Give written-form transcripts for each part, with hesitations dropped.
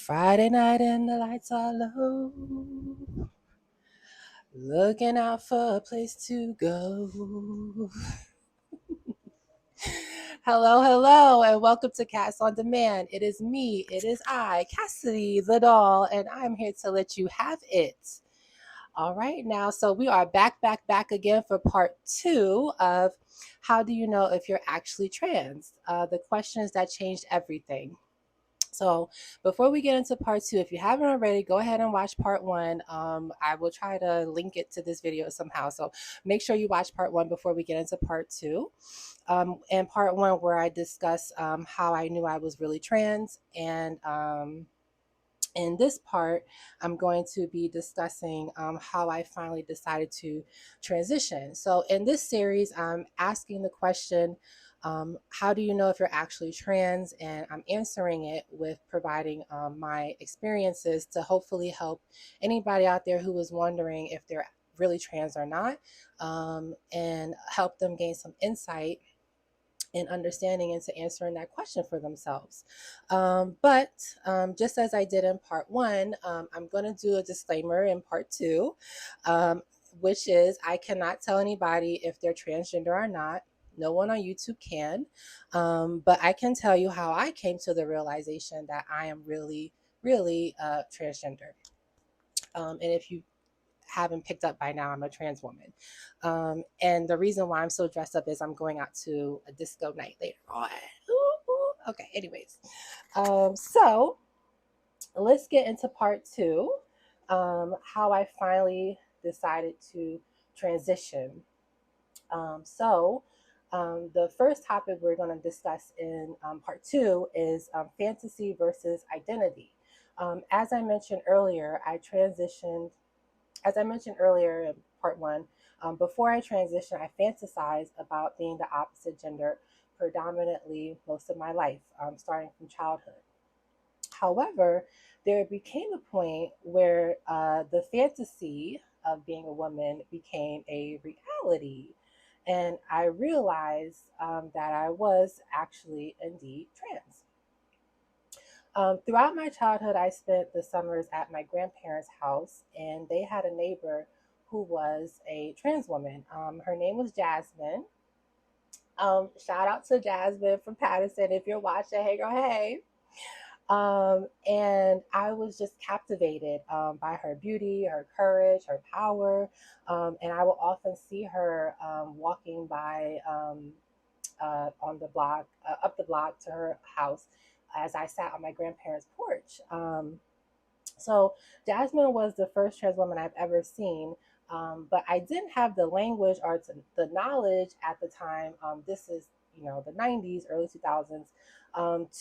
Friday night and the lights are low. Looking out for a place to go. Hello, and welcome to Cats on Demand. It is me, it is I, Cassidy the doll, and I'm here to let you have it. All right, now, so we are back again for part two of How Do You Know If You're Actually Trans? The questions that changed everything. So before we get into part two, if you haven't already, go ahead and watch part one. I will try to link it to this video somehow. So make sure you watch part one before we get into part two. And part one, where I discuss how I knew I was really trans. And in this part, I'm going to be discussing how I finally decided to transition. So in this series, I'm asking the question, how do you know if you're actually trans? And I'm answering it with providing my experiences to hopefully help anybody out there who is wondering if they're really trans or not, and help them gain some insight and understanding into answering that question for themselves. But just as I did in part one, I'm going to do a disclaimer in part two, um, which is I cannot tell anybody if they're transgender or not. No one on YouTube can. But I can tell you how I came to the realization that I am really transgender. And if you haven't picked up by now, I'm a trans woman. And the reason why I'm so dressed up is I'm going out to a disco night later on. Ooh, ooh. Okay, anyways. So let's get into part two, how I finally decided to transition. The first topic we're going to discuss in part two is fantasy versus identity. As I mentioned earlier, as I mentioned earlier in part one, before I transitioned, I fantasized about being the opposite gender predominantly most of my life, starting from childhood. However, there became a point where the fantasy of being a woman became a reality. And I realized that I was actually indeed trans. Throughout my childhood, I spent the summers at my grandparents' house, and they had a neighbor who was a trans woman. Her name was Jasmine. Shout out to Jasmine from Patterson. If you're watching, hey girl, hey. And I was just captivated by her beauty, her courage, her power. And I will often see her walking by on the block, up the block to her house as I sat on my grandparents' porch. So Jasmine was the first trans woman I've ever seen. But I didn't have the language or the knowledge at the time. This is, the 90s, early 2000s,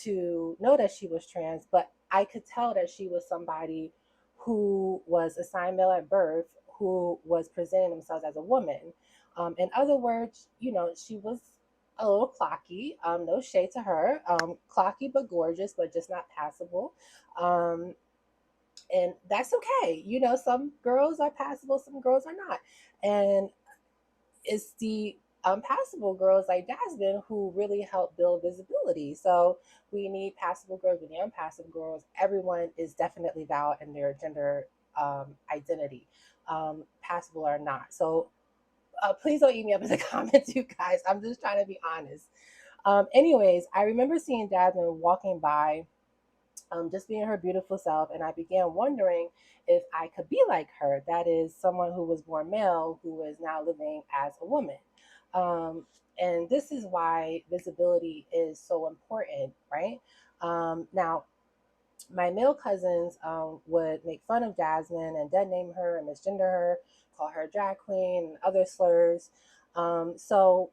to know that she was trans. But I could tell that she was somebody who was assigned male at birth, who was presenting themselves as a woman. In other words, she was a little clocky. No shade to her. Clocky but gorgeous, but just not passable. Um, and that's okay. Some girls are passable, some girls are not. And it's the unpassable girls like Jasmine who really help build visibility. So we need passable girls, we need unpassable girls. Everyone is definitely valid in their gender identity, passable or not. So please don't eat me up in the comments, you guys. I'm just trying to be honest. Anyways, I remember seeing Jasmine walking by, just being her beautiful self. And I began wondering if I could be like her. That is, someone who was born male who is now living as a woman. And this is why visibility is so important, right? Now, my male cousins would make fun of Jasmine and dead name her and misgender her, call her a drag queen and other slurs. So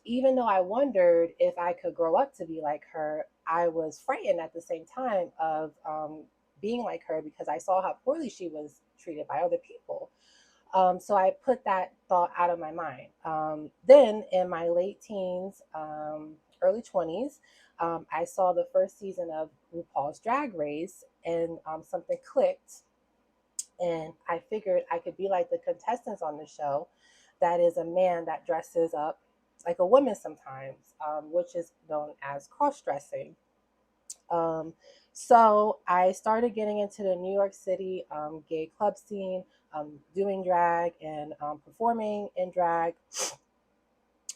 even though I wondered if I could grow up to be like her, I was frightened at the same time of being like her because I saw how poorly she was treated by other people. So I put that thought out of my mind. Then in my late teens, early 20s, I saw the first season of RuPaul's Drag Race, and something clicked. And I figured I could be like the contestants on the show. That is a man that dresses up like a woman sometimes, which is known as cross dressing. Um, so I started getting into the New York City gay club scene, doing drag and performing in drag.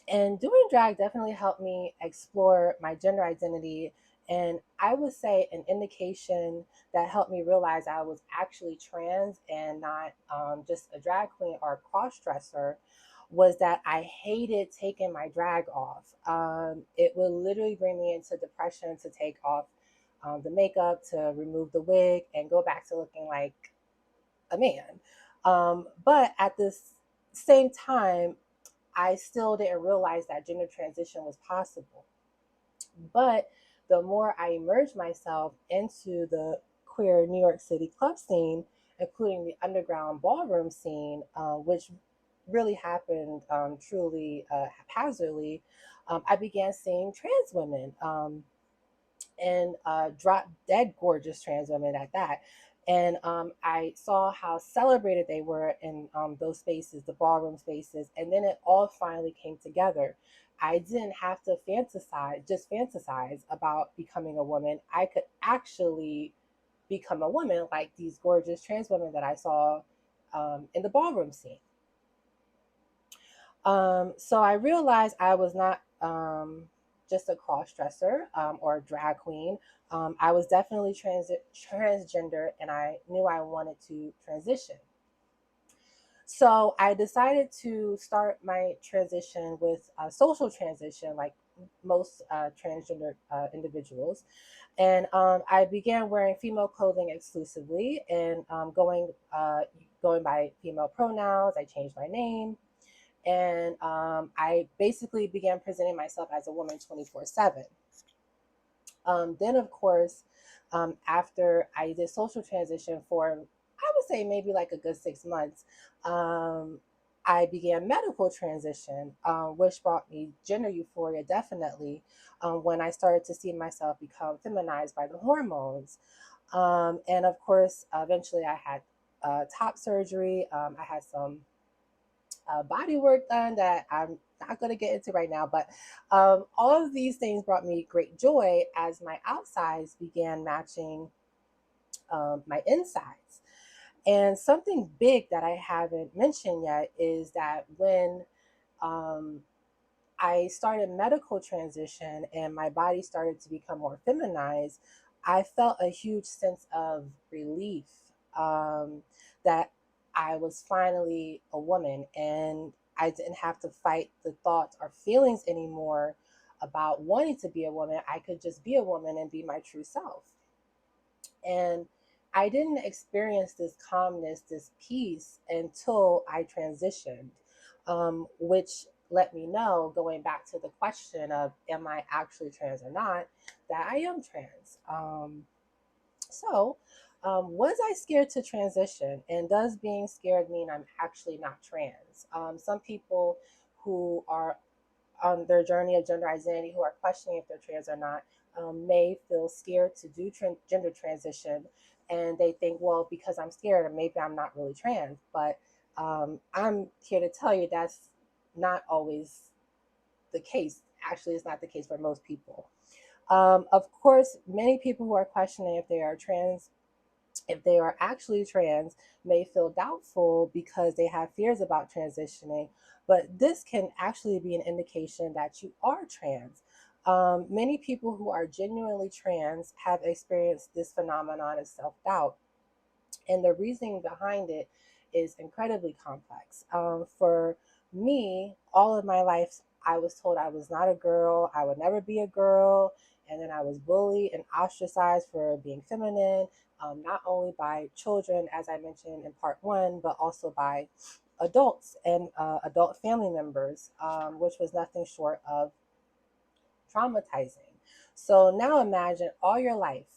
And doing drag definitely helped me explore my gender identity. And I would say an indication that helped me realize I was actually trans and not just a drag queen or a cross dresser was that I hated taking my drag off. It would literally bring me into depression to take off the makeup, to remove the wig, and go back to looking like a man. But at this same time, I still didn't realize that gender transition was possible. But the more I immersed myself into the queer New York City club scene, including the underground ballroom scene, which really happened truly haphazardly, I began seeing trans women. And drop dead gorgeous trans women at that. And I saw how celebrated they were in those spaces, the ballroom spaces. And then it all finally came together. I didn't have to fantasize about becoming a woman. I could actually become a woman like these gorgeous trans women that I saw in the ballroom scene. So I realized I was not just a cross dresser or a drag queen. I was definitely transgender, and I knew I wanted to transition. So I decided to start my transition with a social transition, like most transgender individuals. And I began wearing female clothing exclusively and going by female pronouns. I changed my name, and I basically began presenting myself as a woman 24/7. Then, of course, after I did social transition for, I would say maybe like a good 6 months, um, I began medical transition, which brought me gender euphoria definitely when I started to see myself become feminized by the hormones. And of course, eventually I had top surgery. I had some body work done that I'm not going to get into right now. But all of these things brought me great joy as my outsides began matching my insides. And something big that I haven't mentioned yet is that when um, I started medical transition and my body started to become more feminized, I felt a huge sense of relief that I was finally a woman and I didn't have to fight the thoughts or feelings anymore about wanting to be a woman. I could just be a woman and be my true self. And I didn't experience this calmness, this peace until I transitioned, which let me know, going back to the question of am I actually trans or not, that I am trans. Was I scared to transition? And does being scared mean I'm actually not trans? Some people who are on their journey of gender identity who are questioning if they're trans or not may feel scared to do gender transition. And they think, well, because I'm scared, maybe I'm not really trans. But I'm here to tell you that's not always the case. Actually, it's not the case for most people. Of course, many people who are questioning if they are trans, if they are actually trans, may feel doubtful because they have fears about transitioning, but this can actually be an indication that you are trans. Many people who are genuinely trans have experienced this phenomenon of self doubt, and the reasoning behind it is incredibly complex. For me, all of my life, I was told I was not a girl, I would never be a girl, and then I was bullied and ostracized for being feminine, not only by children, as I mentioned in part one, but also by adults and adult family members, which was nothing short of traumatizing. So now imagine all your life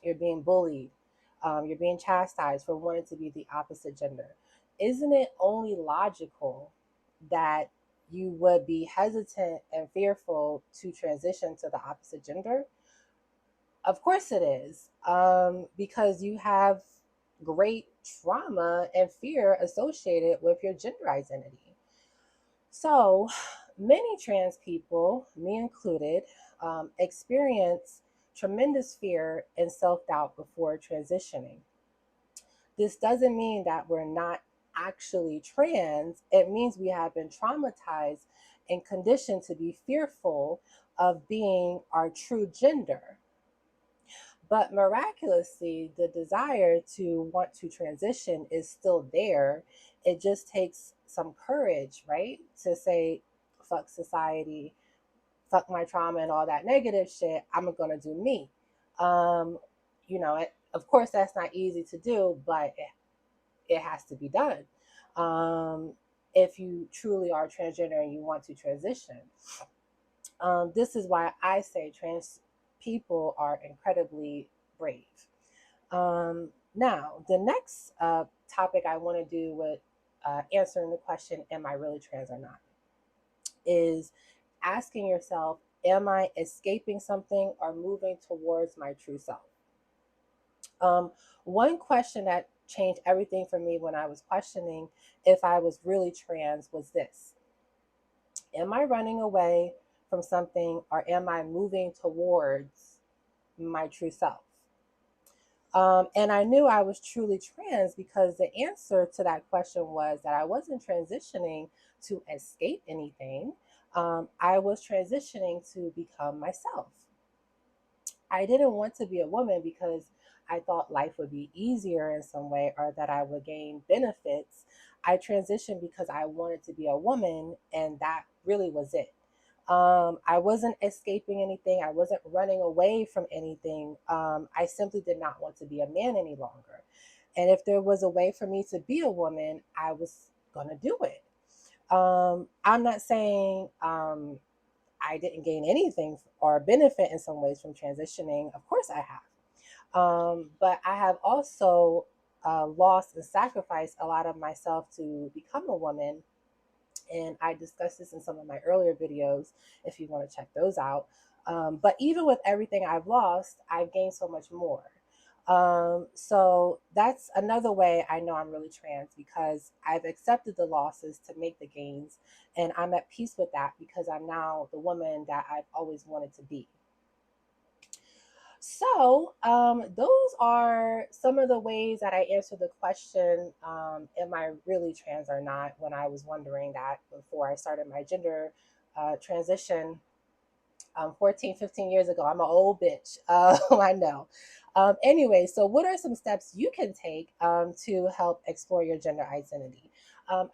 you're being bullied, you're being chastised for wanting to be the opposite gender. Isn't it only logical that you would be hesitant and fearful to transition to the opposite gender? Of course it is, because you have great trauma and fear associated with your gender identity. So, many trans people, me included, experience tremendous fear and self doubt before transitioning. This doesn't mean that we're not actually trans. It means we have been traumatized and conditioned to be fearful of being our true gender. But miraculously, the desire to want to transition is still there. It just takes some courage, right? To say, fuck society, fuck my trauma and all that negative shit. I'm going to do me. Um, of course, that's not easy to do, but it has to be done. Um, if you truly are transgender and you want to transition, this is why I say trans people are incredibly brave. Now, the next topic I want to do with answering the question, am I really trans or not, is asking yourself, am I escaping something or moving towards my true self? Um, One question that changed everything for me when I was questioning if I was really trans was this: am I running away from something or am I moving towards my true self? And I knew I was truly trans because the answer to that question was that I wasn't transitioning to escape anything. I was transitioning to become myself. I didn't want to be a woman because I thought life would be easier in some way or that I would gain benefits. I transitioned because I wanted to be a woman, and that really was it. I wasn't escaping anything. I wasn't running away from anything. I simply did not want to be a man any longer. And if there was a way for me to be a woman, I was going to do it. I'm not saying I didn't gain anything or benefit in some ways from transitioning. Of course, I have. But I have also lost and sacrificed a lot of myself to become a woman. And I discussed this in some of my earlier videos if you want to check those out. But even with everything I've lost, I've gained so much more. So that's another way I know I'm really trans, because I've accepted the losses to make the gains. And I'm at peace with that because I'm now the woman that I've always wanted to be. So, those are some of the ways that I answered the question, am I really trans or not, when I was wondering that before I started my gender transition 14, 15 years ago. I'm an old bitch. I know. Anyway, so what are some steps you can take to help explore your gender identity?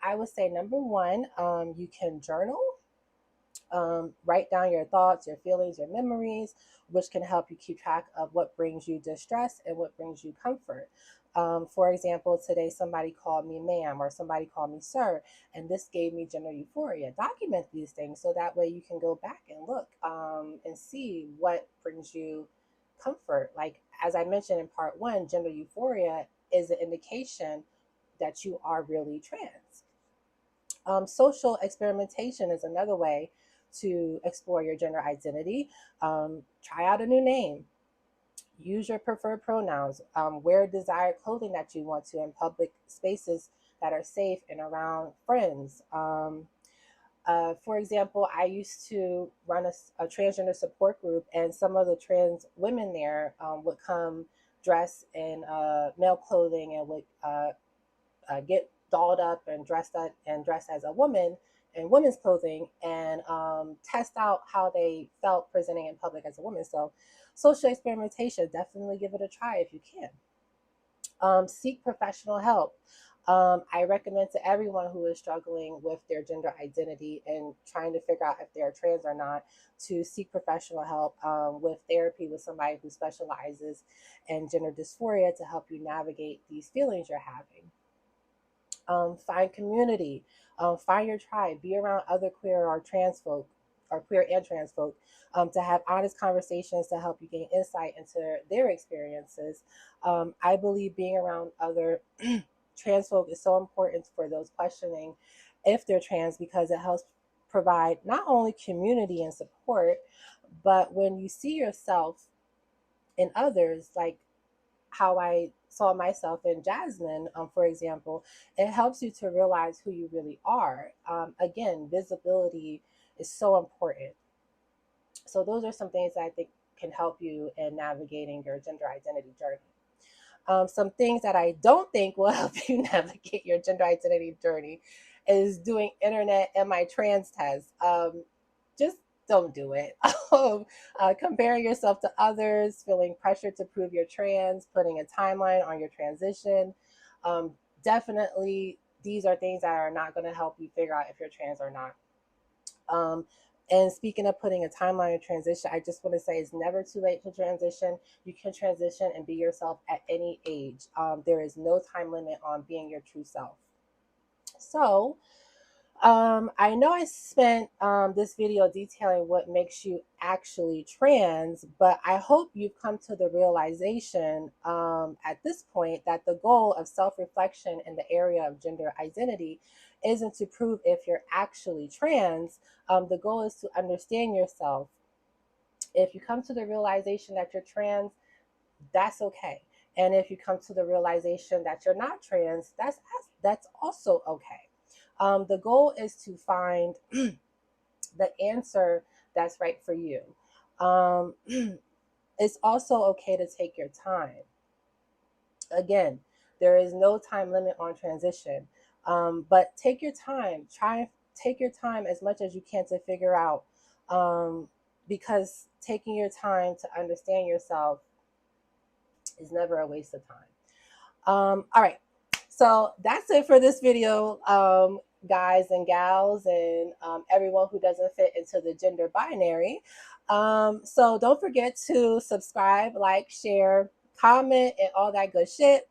I would say number one, you can journal. Write down your thoughts, your feelings, your memories, which can help you keep track of what brings you distress and what brings you comfort. For example, today somebody called me ma'am or somebody called me sir, and this gave me gender euphoria. Document these things so that way you can go back and look and see what brings you comfort. Like, as I mentioned in part one, gender euphoria is an indication that you are really trans. Social experimentation is another way to explore your gender identity. Try out a new name. Use your preferred pronouns. Wear desired clothing that you want to in public spaces that are safe and around friends. For example, I used to run a transgender support group, and some of the trans women there would come dressed in male clothing and would get dolled up and dressed as a woman in women's clothing, and test out how they felt presenting in public as a woman. So, social experimentation, definitely give it a try if you can. Seek professional help. I recommend to everyone who is struggling with their gender identity and trying to figure out if they're trans or not, to seek professional help with therapy with somebody who specializes in gender dysphoria to help you navigate these feelings you're having. Find community, find your tribe, be around other queer or trans folk, or queer and trans folk, to have honest conversations to help you gain insight into their experiences. I believe being around other trans folk is so important for those questioning if they're trans, because it helps provide not only community and support, but when you see yourself in others, like how I saw myself in Jasmine, for example, it helps you to realize who you really are. Again, visibility is so important. So those are some things that I think can help you in navigating your gender identity journey. Some things that I don't think will help you navigate your gender identity journey is doing internet and my trans test. Just don't do it. Comparing yourself to others, feeling pressure to prove you're trans, putting a timeline on your transition. Um, Definitely, these are things that are not going to help you figure out if you're trans or not. Um, and speaking of putting a timeline of transition, I just want to say it's never too late to transition. You can transition and be yourself at any age. There is no time limit on being your true self. So, I know I spent this video detailing what makes you actually trans, but I hope you've come to the realization at this point that the goal of self reflection in the area of gender identity isn't to prove if you're actually trans. The goal is to understand yourself. If you come to the realization that you're trans, that's okay. And if you come to the realization that you're not trans, that's also okay. The goal is to find the answer that's right for you. Um, it's also okay to take your time. Again, there is no time limit on transition, but take your time. Try take your time as much as you can to figure out, um, because taking your time to understand yourself is never a waste of time. All right. So that's it for this video, guys and gals, and everyone who doesn't fit into the gender binary. So don't forget to subscribe, like, share, comment, and all that good shit.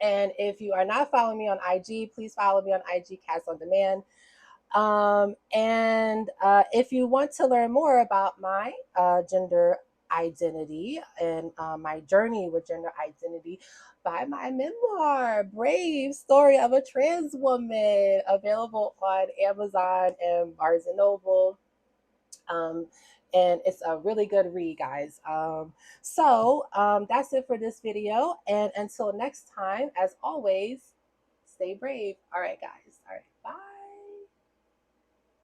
And if you are not following me on IG, please follow me on IG, Cats on Demand. And if you want to learn more about my gender identity and my journey with gender identity, buy my memoir, Brave Story of a Trans Woman, available on Amazon and Barnes and Noble. Um, and it's a really good read, guys. That's it for this video. And until next time, as always, stay brave. All right, guys.